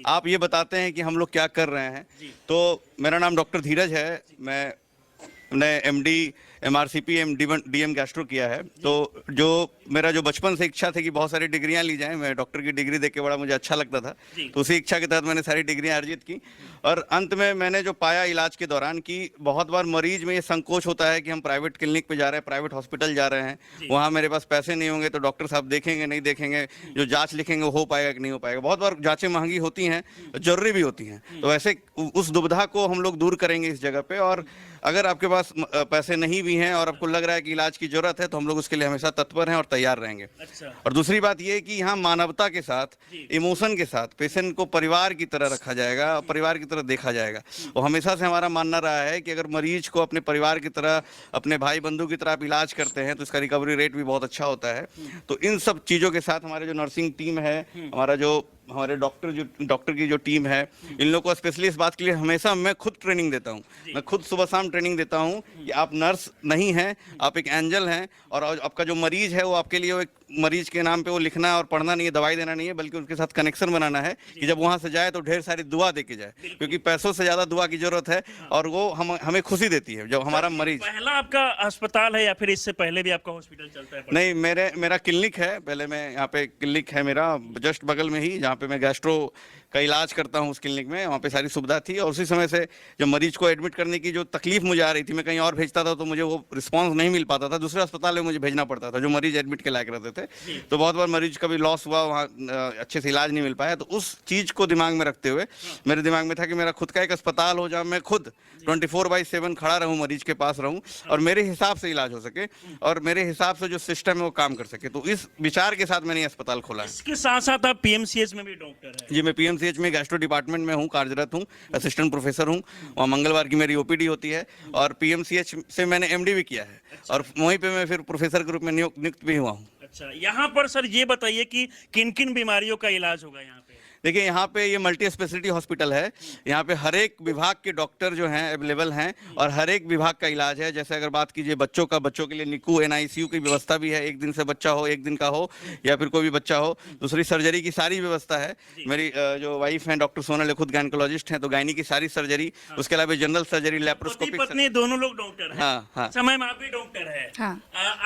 आप ये बताते हैं कि हम लोग क्या कर रहे हैं। तो मेरा नाम डॉक्टर धीरज है, मैंने एमडी एमआरसीपी डीएम गैस्ट्रो किया है। तो जो मेरा जो बचपन से इच्छा थी कि बहुत सारी डिग्रियां ली जाएं, मैं डॉक्टर की डिग्री देख के बड़ा मुझे अच्छा लगता था, तो उसी इच्छा के तहत मैंने सारी डिग्रियां अर्जित की। और अंत में मैंने जो पाया इलाज के दौरान कि बहुत बार मरीज में ये संकोच होता है कि हम प्राइवेट क्लिनिक पे जा रहे हैं, प्राइवेट हॉस्पिटल जा रहे हैं, वहाँ मेरे पास पैसे नहीं होंगे तो डॉक्टर साहब देखेंगे नहीं देखेंगे, जो जाँच लिखेंगे हो पाएगा कि नहीं हो पाएगा। बहुत बार जाँचें महंगी होती हैं, जरूरी भी होती हैं। तो ऐसे उस दुविधा को हम लोग दूर करेंगे इस जगह पे। और अगर आपके पास पैसे नहीं भी हैं और आपको लग रहा है कि इलाज की जरूरत है, तो हम लोग उसके लिए हमेशा तत्पर हैं और तैयार रहेंगे। अच्छा। और दूसरी बात यह है कि यहाँ मानवता के साथ, इमोशन के साथ पेशेंट को परिवार की तरह रखा जाएगा, परिवार की तरह देखा जाएगा। और हमेशा से हमारा मानना रहा है कि अगर मरीज को अपने परिवार की तरह, अपने भाई बंधु की तरह आप इलाज करते हैं तो इसका रिकवरी रेट भी बहुत अच्छा होता है। तो इन सब चीज़ों के साथ हमारे जो नर्सिंग टीम है, हमारे डॉक्टर की जो टीम है, इन लोगों को स्पेशली इस बात के लिए हमेशा मैं खुद ट्रेनिंग देता हूँ। मैं खुद सुबह शाम ट्रेनिंग देता हूँ कि आप नर्स नहीं हैं, आप एक एंजल हैं। और आपका जो मरीज है वो आपके लिए, वो एक मरीज के नाम पे वो लिखना और पढ़ना नहीं है, दवाई देना नहीं है, बल्कि उनके साथ कनेक्शन बनाना है कि जब वहाँ से जाए तो ढेर सारी दुआ दे के जाए, क्योंकि पैसों से ज़्यादा दुआ की जरूरत है। और वो हमें खुशी देती है जब हमारा मरीज। पहला आपका अस्पताल है या फिर इससे पहले भी आपका हॉस्पिटल चलता है? नहीं, मेरा क्लिनिक है। पहले मैं यहाँ पे क्लिनिक है मेरा जस्ट बगल में ही, जहाँ पे मैं गैस्ट्रो का इलाज करता हूँ। उस क्लिनिक में वहाँ पे सारी सुविधा थी। और उसी समय से जब मरीज को एडमिट करने की जो तकलीफ मुझे आ रही थी, मैं कहीं और भेजता था तो मुझे वो रिस्पांस नहीं मिल पाता था, दूसरे अस्पताल में मुझे भेजना पड़ता था जो मरीज एडमिट के लायक रहते थे। तो बहुत बार मरीज का भी लॉस हुआ, वहाँ अच्छे से इलाज नहीं मिल पाया। तो उस चीज़ को दिमाग में रखते हुए मेरे दिमाग में था कि मेरा खुद का एक अस्पताल हो, जहाँ मैं खुद 24/7 खड़ा रहूँ, मरीज के पास रहूँ और मेरे हिसाब से इलाज हो सके और मेरे हिसाब से जो सिस्टम है वो काम कर सके। तो इस विचार के साथ मैंने ये अस्पताल खोला है। इसके साथ साथ आप पीएमसीएच में भी डॉक्टर हैं? जी, मैं पीएमसीएच में गैस्ट्रो डिपार्टमेंट में हूँ, कार्यरत हूँ, असिस्टेंट प्रोफेसर हूँ। वहाँ मंगलवार की मेरी ओपीडी होती है। और पीएमसीएच से मैंने एमडी भी किया है। और वहीं पे मैं फिर प्रोफेसर के रूप में नियुक्त भी हुआ हूँ। अच्छा, यहाँ पर सर ये बताइए कि किन किन बीमारियों का इलाज होगा यहाँ पे? देखिए, यहाँ पे ये मल्टी स्पेशलिटी हॉस्पिटल है। यहाँ पे हर एक विभाग के डॉक्टर जो हैं अवेलेबल हैं और हर एक विभाग का इलाज है। जैसे अगर बात कीजिए बच्चों के लिए निकू एनआईसीयू की व्यवस्था भी है, एक दिन से बच्चा हो, एक दिन का हो या फिर कोई भी बच्चा हो। दूसरी सर्जरी की सारी व्यवस्था है। मेरी जो वाइफ हैं डॉक्टर सोनल, खुद गायनकोलॉजिस्ट हैं, तो गायनी की सारी सर्जरी, उसके अलावा जनरल सर्जरी, लैप्रोस्कोपिक। पत्नी दोनों लोग डॉक्टर हैं? हाँ हाँ। अच्छा मैम, आप भी डॉक्टर है? हाँ।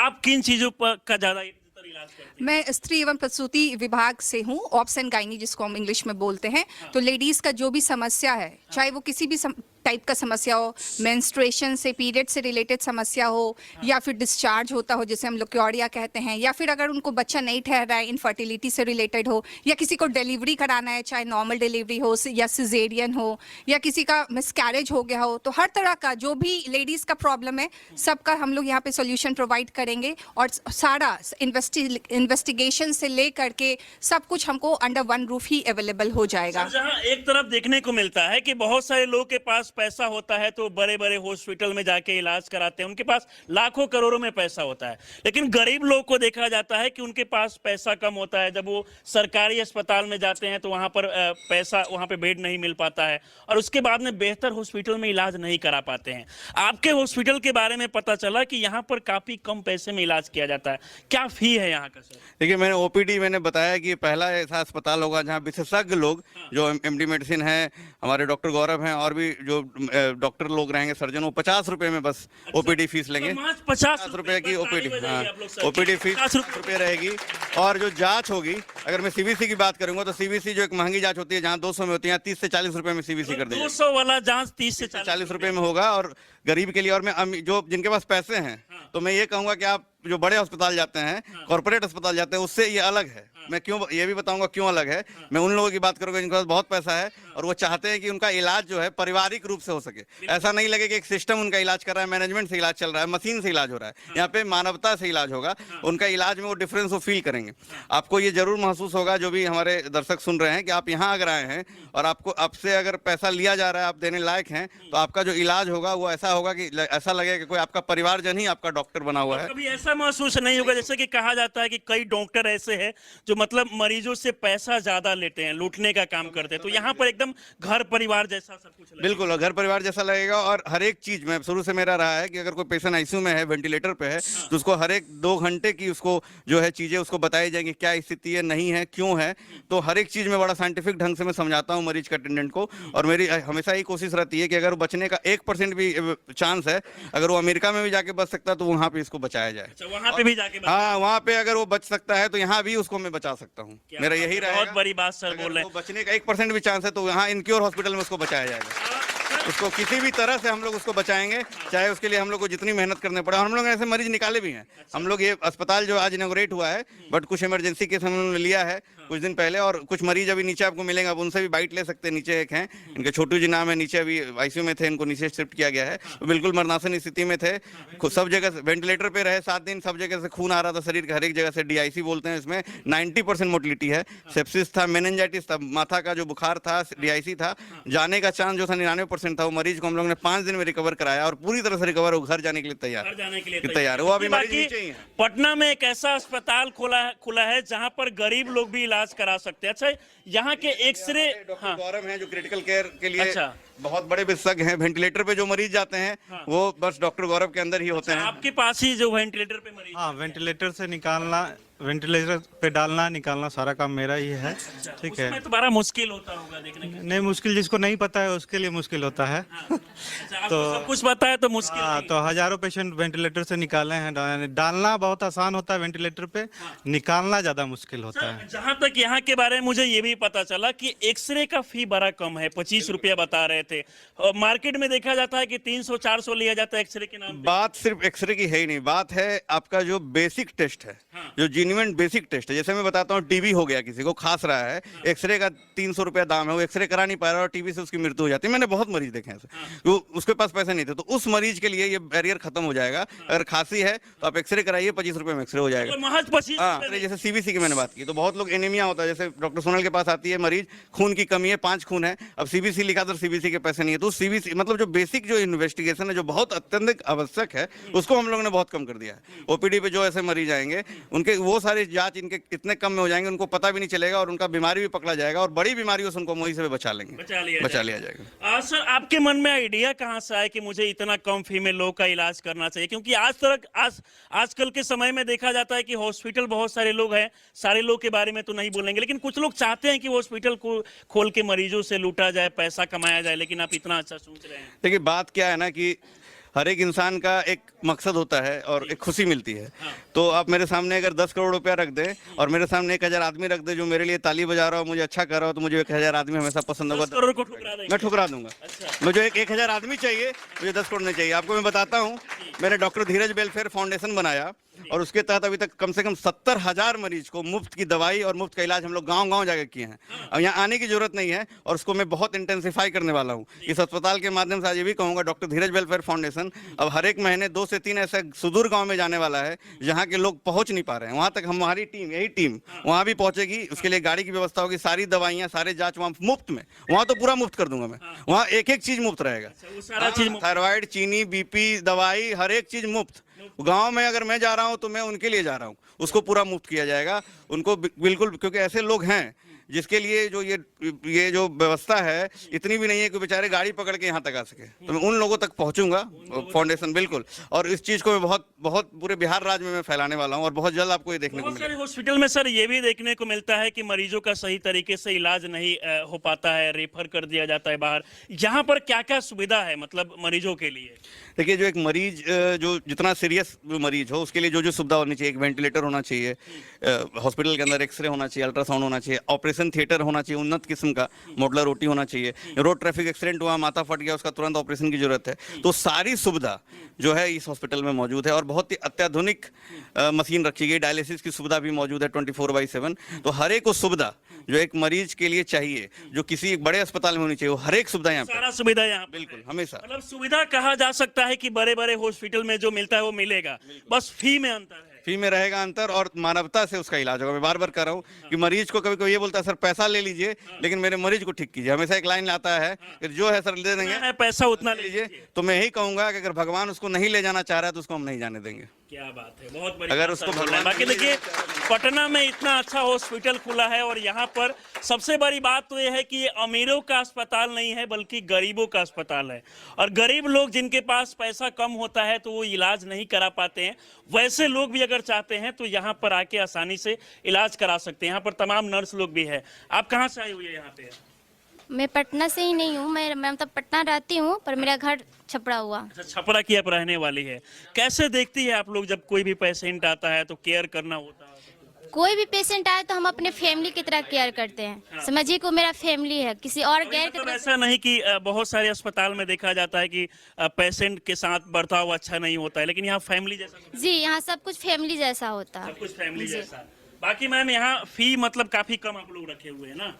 आप किन चीजों का ज्यादा इलाज करते हैं? मैं स्त्री एवं प्रसूति विभाग से हूँ, ऑब्स एंड गायनी जिसको हम इंग्लिश में बोलते हैं। तो लेडीज का जो भी समस्या है, चाहे वो किसी भी टाइप का समस्या हो, मेंस्ट्रुएशन से, पीरियड से रिलेटेड समस्या हो, या फिर डिस्चार्ज होता हो जिसे हम लोग क्योरिया कहते हैं, या फिर अगर उनको बच्चा नहीं ठहर रहा है, इनफर्टिलिटी से रिलेटेड हो, या किसी को डिलीवरी कराना है, चाहे नॉर्मल डिलीवरी हो या सिजेरियन हो, या किसी का मिसकैरेज हो गया हो, तो हर तरह का जो भी लेडीज़ का प्रॉब्लम है सबका हम लोग यहाँ पे सोल्यूशन प्रोवाइड करेंगे। और सारा इन्वेस्टिगेशन से ले करके सब कुछ हमको अंडर वन रूफ ही अवेलेबल हो जाएगा। जहाँ एक तरफ देखने को मिलता है कि बहुत सारे लोग के पास पैसा होता है तो बड़े बड़े हॉस्पिटल में जाके इलाज कराते हैं, उनके पास लाखों करोड़ों में पैसा होता है। लेकिन गरीब लोग को देखा जाता है कि उनके पास पैसा कम होता है। जब वो सरकारी अस्पताल में जाते हैं तो वहां पर पैसा, वहां पे बेड नहीं मिल पाता है और उसके बाद में बेहतर हॉस्पिटल में इलाज नहीं करा पाते हैं। आपके हॉस्पिटल के बारे में पता चला कि यहाँ पर काफी कम पैसे में इलाज किया जाता है, क्या फी है यहाँ का सर? देखिए, मैंने ओपीडी मैंने बताया कि पहला ऐसा अस्पताल होगा जहाँ विशेषज्ञ लोग जो एमडी मेडिसिन है, हमारे डॉक्टर गौरव हैं और भी जो डॉक्टर लोग रहेंगे, सर्जन, वो 50 रुपए में बस ओपीडी फीस लेंगे। 50 रुपए की ओपीडी, हाँ, ओपीडी फीस 50 रुपये रहेगी। और जो जांच होगी, अगर मैं सीबीसी की बात करूंगा तो सीबीसी जो एक महंगी जांच होती है, जहाँ 200 में होती है, 30 से 40 रुपए में सीबीसी कर दी। 200 वाला जांच 30 से 40 रुपए में होगा और गरीब के लिए। और मैं जो जिनके पास पैसे हैं, तो मैं ये कहूंगा कि आप जो बड़े अस्पताल जाते हैं, कॉर्पोरेट अस्पताल जाते हैं, उससे ये अलग है। मैं क्यों ये भी बताऊंगा क्यों अलग है। मैं उन लोगों की बात करूंगा जिनके पास बहुत पैसा है और वो चाहते हैं कि उनका इलाज जो है पारिवारिक रूप से हो सके। ऐसा नहीं लगे कि एक सिस्टम उनका इलाज कर रहा है, मैनेजमेंट से इलाज चल रहा है, मशीन से इलाज हो रहा है। यहाँ पे मानवता से इलाज होगा। उनका इलाज में वो डिफरेंस वो फील करेंगे। आपको ये जरूर महसूस होगा, जो भी हमारे दर्शक सुन रहे हैं, कि आप यहाँ अगर आए हैं और आपसे अगर पैसा लिया जा रहा है, आप देने लायक हैं, तो आपका जो इलाज होगा वो ऐसा होगा कि ऐसा लगेगा कि कोई आपका परिवारजन ही आपका डॉक्टर बना हुआ है। कभी ऐसा ऐसा महसूस नहीं होगा जैसे कि कहा जाता है कि कई डॉक्टर ऐसे हैं जो मतलब मरीजों से पैसा ज्यादा लेते हैं, लूटने का काम करते हैं, तो यहाँ पर एकदम घर परिवार जैसा सब कुछ लगेगा। बिल्कुल, और घर परिवार जैसा लगेगा। और हर एक चीज में शुरू से मेरा रहा है कि अगर कोई पेशेंट आईसीयू में है, वेंटिलेटर पे है, तो उसको हर एक 2 घंटे की उसको जो है चीजें उसको बताई जाएंगी, क्या स्थिति है, नहीं है, क्यों है। तो हर एक चीज में बड़ा साइंटिफिक ढंग से मैं समझाता हूँ मरीज के अटेंडेंट को। और मेरी हमेशा यही कोशिश रहती है कि अगर बचने का 1% भी चांस है, अगर वो अमेरिका में भी जाके बच सकता है तो वहाँ पे इसको बचाया जाए। अच्छा, वहाँ पे भी जाके हाँ, वहाँ पे अगर वो बच सकता है तो यहाँ भी उसको मैं बचा सकता हूँ। मेरा यही रहेगा। बहुत बड़ी बात सर बोल रहे हैं। वो बचने का 1% भी चांस है तो यहाँ इनक्योर हॉस्पिटल में उसको बचाया जाएगा। उसको किसी भी तरह से हम लोग उसको बचाएंगे, चाहे उसके लिए हम लोग को जितनी मेहनत करने पड़े। और हम लोग ऐसे मरीज निकाले भी हैं। हम लोग ये अस्पताल जो आज इनॉग्रेट हुआ है, बट कुछ इमरजेंसी केस हमने लिया है कुछ दिन पहले, और कुछ मरीज अभी नीचे आपको मिलेंगे, आप उनसे भी बाइट ले सकते हैं। नीचे एक हैं, इनके छोटू जी नाम है, नीचे अभी आईसीयू में थे, इनको नीचे शिफ्ट किया गया है। वो बिल्कुल मरनासन स्थिति में थे, सब जगह से वेंटिलेटर पे रहे 7 दिन, सब जगह से खून आ रहा था शरीर के हर एक जगह से। डीआईसी बोलते हैं इसमें, 90% मोटिलिटी है। सेप्सिस था, मेनिंजाइटिस था, माथा का जो बुखार था, डीआईसी था। जाने का चांस जो था 99% था। वो मरीज को हम लोग ने 5 दिन में रिकवर कराया और पूरी तरह से रिकवर हो घर जाने के लिए तैयार घर जाने के लिए तैयार है। वो अभी मरीज बाकी नीचे ही है। पटना में एक ऐसा अस्पताल खुला है जहां पर गरीब लोग भी इलाज करा सकते हैं। अच्छा, यहाँ के एक्सरे, डॉक्टर गौरव हैं जो क्रिटिकल केयर के लिए अच्छा। बहुत बड़े विशेषज्ञ हैं। वेंटिलेटर पे जो मरीज जाते हैं वो बस डॉक्टर गौरव के अंदर ही होते हैं। आपके पास ही जो वेंटिलेटर पे मरीज, हाँ, वेंटिलेटर से निकालना, वेंटिलेटर पे डालना निकालना सारा काम मेरा ही है। ठीक है। उसमें तो बड़ा मुश्किल होता होगा देखने के लिए। नहीं, मुश्किल जिसको नहीं पता है उसके लिए मुश्किल होता है। अच्छा, आपको सब कुछ पता है तो मुश्किल हाँ, नहीं। तो हजारों पेशेंट वेंटिलेटर से निकाले हैं। डालना बहुत आसान होता है वेंटिलेटर पे, निकालना ज्यादा मुश्किल होता है। जहां तक यहाँ के बारे में मुझे ये भी पता चला कि एक्सरे का फी बड़ा कम है, 25 रुपया बता रहे थे। और मार्केट में देखा जाता है कि 300-400 लिया जाता है एक्सरे के नाम पे। बात सिर्फ एक्सरे की है ही नहीं, बात है आपका जो बेसिक टेस्ट है, जो जेन्युइन बेसिक टेस्ट है। जैसे मैं बताता हूँ, टीबी हो गया, किसी को खांस रहा है, एक्सरे का 300 रुपया दाम है, वो एक्सरे करा नहीं पा रहा और टीबी से उसकी मृत्यु हो जाती है। मैंने बहुत मरीज देखे हैं ऐसे। वो उसके पास पैसे नहीं थे, तो उस मरीज के लिए ये बैरियर खत्म हो जाएगा। अगर खांसी है तो आप एक्सरे कराइए, 25 रुपये में एक्सरे हो जाएगा। तो महज 25 हाँ, जैसे सीबीसी की मैंने बात की, तो बहुत लोग एनीमिया होता है, जैसे डॉक्टर सोनल के पास आती है मरीज, खून की कमी है, 5 खून है, अब सीबीसी लिखा तो सीबीसी के पैसे नहीं है। तो सीबीसी मतलब जो बेसिक जो इन्वेस्टिगेशन है, जो बहुत अत्यंत आवश्यक है, उसको हम लोगों ने बहुत कम कर दिया है। ओपीडी पे जो ऐसे मरीज आएंगे, उनके वो सारी जांच इनके इतने कम में हो जाएंगे, उनको पता भी नहीं चलेगा और उनका बीमारी भी पकड़ा जाएगा और बड़ी बीमारियों से उनको वहीं से बचा लेंगे, बचा लिया जाएगा। सर, आपके मन में आइडिया कहाँ से आया कि मुझे इतना कम फी में लोग का इलाज करना चाहिए? क्योंकि आजकल के समय में देखा जाता है कि हॉस्पिटल बहुत सारे लोग हैं, सारे लोग के बारे में तो नहीं बोलेंगे, लेकिन कुछ लोग चाहते हैं कि हॉस्पिटल को खोल के मरीजों से लूटा जाए, पैसा कमाया जाए, लेकिन आप इतना अच्छा सोच रहे हैं। देखिए, बात क्या है ना कि हर एक इंसान का एक मकसद होता है और एक खुशी मिलती है। तो आप मेरे सामने अगर 10 करोड़ रुपया रख दें और मेरे सामने 1000 आदमी रख दे जो मेरे लिए ताली बजा रहा हो, मुझे अच्छा कर रहा हो, तो मुझे 1000 आदमी हमेशा पसंद होगा। 10 करोड़ को ठुकरा देंगे? मैं ठुकरा दूंगा। अच्छा। मुझे 1000 आदमी चाहिए, मुझे 10 करोड़ नहीं चाहिए। आपको मैं बताता हूँ, मैंने डॉक्टर धीरज वेलफेयर फाउंडेशन बनाया और उसके तहत अभी तक कम से कम 70,000 मरीज को मुफ्त की दवाई और मुफ्त का इलाज हम लोग गांव-गांव जाकर किए हैं। अब यहाँ आने की जरूरत नहीं है और उसको मैं बहुत इंटेंसिफाई करने वाला हूँ। इस अस्पताल के माध्यम से आज ये भी कहूँगा, डॉक्टर धीरज वेलफेयर फाउंडेशन अब हर एक महीने 2 से 3 ऐसे सुदूर गांव में जाने वाला है जहाँ के लोग पहुँच नहीं पा रहे हैं। वहाँ तक हमारी टीम, यही टीम वहाँ भी पहुँचेगी। उसके लिए गाड़ी की व्यवस्था होगी, सारी दवाइयाँ, सारे जाँच वहाँ मुफ्त में, वहाँ तो पूरा मुफ्त कर दूंगा मैं। वहाँ एक चीज़ मुफ्त रहेगा, सारा चीज थायराइड, चीनी, बीपी, दवाई, हर एक चीज़ मुफ्त। गांव में अगर मैं जा रहा हूं तो मैं उनके लिए जा रहा हूं, उसको पूरा मुफ्त किया जाएगा उनको बिल्कुल, क्योंकि ऐसे लोग हैं जिसके लिए जो ये जो व्यवस्था है इतनी भी नहीं है कि बेचारे गाड़ी पकड़ के यहाँ तक आ सके। तो मैं उन लोगों तक पहुंचूंगा फाउंडेशन, बिल्कुल। और इस चीज़ को मैं बहुत पूरे बिहार राज्य में मैं फैलाने वाला हूँ और बहुत जल्द आपको ये देखने को बहुत सारे मिलेगा। हॉस्पिटल में सर ये भी देखने को मिलता है कि मरीजों का सही तरीके से इलाज नहीं हो पाता है, रेफर कर दिया जाता है बाहर। यहाँ पर क्या क्या सुविधा है मतलब मरीजों के लिए? देखिए, जो एक मरीज जो जितना सीरियस मरीज हो उसके लिए जो सुविधा होनी चाहिए, एक वेंटिलेटर होना चाहिए, हॉस्पिटल के अंदर एक्सरे होना चाहिए, अल्ट्रासाउंड होना चाहिए, ऑपरेशन थिएटर होना चाहिए उन्नत किस्म का, मॉडलर ओटी होना चाहिए। रोड ट्रैफिक एक्सीडेंट हुआ, माथा फट गया, उसका तुरंत ऑपरेशन की जरूरत है, तो सारी सुविधा जो है इस हॉस्पिटल में मौजूद है। और बहुत ही अत्याधुनिक मशीन रखी गई, डायलिसिस की सुविधा भी मौजूद है 24/7। तो हर एक वो सुविधा जो एक मरीज के लिए चाहिए, जो किसी एक बड़े अस्पताल में होनी चाहिए, वो हर एक सुविधा यहाँ पे, सारा सुविधा यहाँ पे बिल्कुल, हमेशा। मतलब सुविधा कहा जा सकता है कि बड़े बड़े हॉस्पिटल में जो मिलता है वो मिलेगा, बस फी में अंतर है। फी में रहेगा अंतर और मानवता से उसका इलाज होगा। मैं बार बार कह रहा हूँ कि मरीज को कभी कोई ये बोलता है सर पैसा ले लीजिए लेकिन मेरे मरीज को ठीक कीजिए, हमेशा एक लाइन आता है कि जो है सर दे देंगे, पैसा उतना लीजिए। तो मैं यही कहूंगा कि अगर भगवान उसको नहीं ले जाना चाह रहा है तो उसको हम नहीं जाने देंगे। क्या बात है, बहुत बड़ी अगर बात उसको सर बोल रहे हैं। भगवान बाकी देखिए पटना में इतना अच्छा हॉस्पिटल खुला है और यहाँ पर सबसे बड़ी बात तो ये है कि ये अमीरों का अस्पताल नहीं है बल्कि गरीबों का अस्पताल है। और गरीब लोग जिनके पास पैसा कम होता है तो वो इलाज नहीं करा पाते हैं, वैसे लोग भी अगर चाहते हैं तो यहाँ पर आके आसानी से इलाज करा सकते हैं। यहाँ पर तमाम नर्स लोग भी है। आप कहाँ से आए हुए हैं यहाँ पे? मैं पटना से ही नहीं हूँ, मैं मतलब पटना रहती हूँ पर मेरा घर छपरा हुआ। अच्छा, छपरा की आप रहने वाली है। कैसे देखती है आप लोग जब कोई भी पेशेंट आता है तो केयर करना होता है? कोई भी पेशेंट आए तो हम अपने फैमिली की तरह केयर करते हैं। समझिए को मेरा फैमिली है, किसी और गैर की मतलब तरह। ऐसा नहीं कि बहुत सारे अस्पताल में देखा जाता है कि पेशेंट के साथ बर्ताव अच्छा नहीं होता है, लेकिन यहाँ फैमिली जैसा जी, यहाँ सब कुछ फैमिली जैसा होता है। सब कुछ फैमिली जैसा। बाकी मैम यहाँ फी मतलब काफी कम आप लोग रखे हुए हैं ना?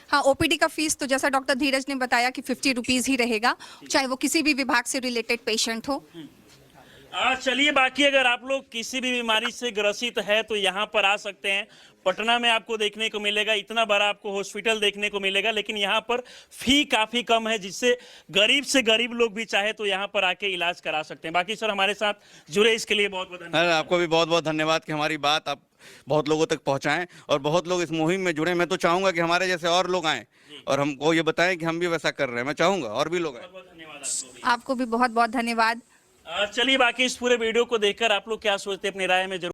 हाँ, ओपीडी का फीस तो जैसा डॉक्टर धीरज ने बताया कि 50 रुपीज़ ही रहेगा, चाहे वो किसी भी विभाग से रिलेटेड पेशेंट हो। चलिए, बाकी अगर आप लोग किसी भी बीमारी से ग्रसित है तो यहाँ पर आ सकते हैं। पटना में आपको देखने को मिलेगा, इतना बड़ा आपको हॉस्पिटल देखने को मिलेगा, लेकिन यहाँ पर फी काफ़ी कम है जिससे गरीब से गरीब लोग भी चाहे तो यहाँ पर आके इलाज करा सकते हैं। बाकी सर हमारे साथ जुड़े इसके लिए बहुत बहुत धन्यवाद। आपको भी बहुत बहुत धन्यवाद कि हमारी बात आप बहुत लोगों तक पहुंचाएं और बहुत लोग इस मुहिम में जुड़े। मैं तो चाहूंगा कि हमारे जैसे और लोग आएं और हमको ये बताएं कि हम भी वैसा कर रहे हैं। मैं चाहूंगा और भी लोग आएं। बहुत धन्यवाद आपको भी। आपको भी बहुत बहुत धन्यवाद। चलिए, बाकी इस पूरे वीडियो को देखकर आप लोग क्या सोचते हैं अपनी राय में जरूर